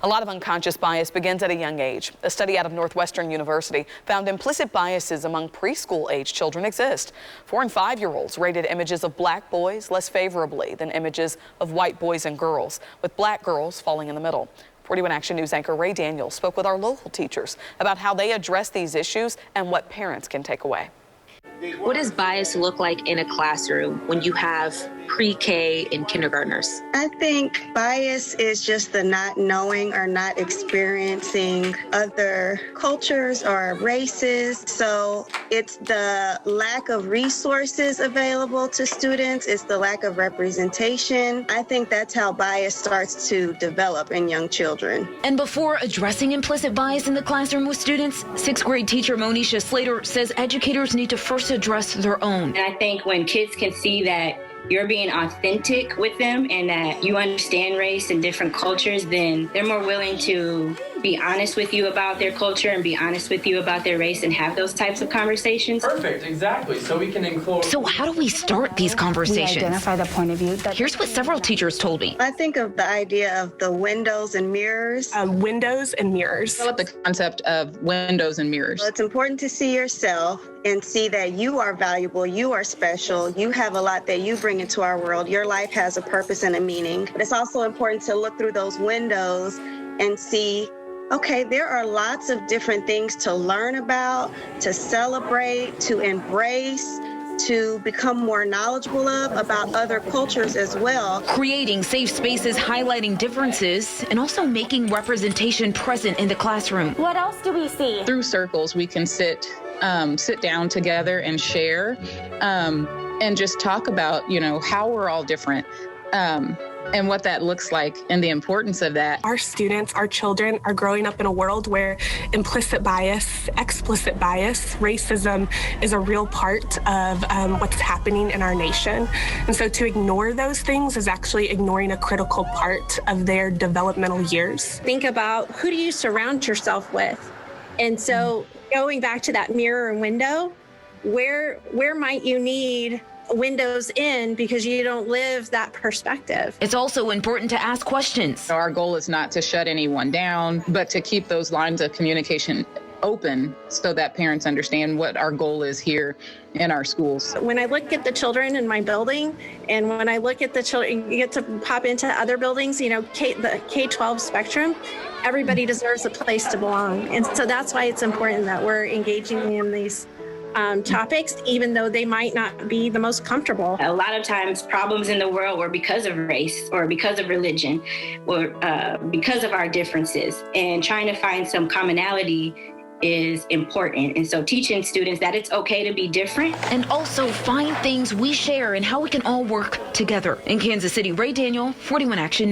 A lot of unconscious bias begins at a young age. A study out of Northwestern University found implicit biases among preschool-age children exist. 4- and 5-year-olds rated images of black boys less favorably than images of white boys and girls, with black girls falling in the middle. 41 Action News anchor Ray Daniels spoke with our local teachers about how they address these issues and what parents can take away. What does bias look like in a classroom when you have pre-K and kindergartners? I think bias is just the not knowing or not experiencing other cultures or races. So it's the lack of resources available to students. It's the lack of representation. I think that's how bias starts to develop in young children. And before addressing implicit bias in the classroom with students, 6th grade teacher Monisha Slater says educators need to first address their own. And I think when kids can see that you're being authentic with them and that you understand race and different cultures, then they're more willing to be honest with you about their culture and be honest with you about their race and have those types of conversations. Perfect, exactly. So we can include. So how do we start these conversations? We identify the point of view. Here's what several teachers told me. I think of the idea of the windows and mirrors. Windows and mirrors. Develop the concept of windows and mirrors. Well, it's important to see yourself and see that you are valuable, you are special, you have a lot that you bring into our world. Your life has a purpose and a meaning. But it's also important to look through those windows and see, okay, there are lots of different things to learn about, to celebrate, to embrace, to become more knowledgeable about other cultures as well. Creating safe spaces, highlighting differences, and also making representation present in the classroom. What else do we see? Through circles, we can sit down together and share and just talk about, how we're all different. And what that looks like and the importance of that. Our students, our children are growing up in a world where implicit bias, explicit bias, racism is a real part of what's happening in our nation. And so to ignore those things is actually ignoring a critical part of their developmental years. Think about who do you surround yourself with? And so going back to that mirror and window, where might you need windows in because you don't live that perspective. It's also important to ask questions. Our goal is not to shut anyone down, but to keep those lines of communication open so that parents understand what our goal is here in our schools. When I look at the children in my building and when I look at the children, you get to pop into other buildings, the K-12 spectrum, everybody deserves a place to belong. And so that's why it's important that we're engaging in these topics, even though they might not be the most comfortable. A lot of times problems in the world were because of race or because of religion or because of our differences, and trying to find some commonality is important. And so teaching students that it's okay to be different. And also find things we share and how we can all work together. In Kansas City, Ray Daniel, 41 Action.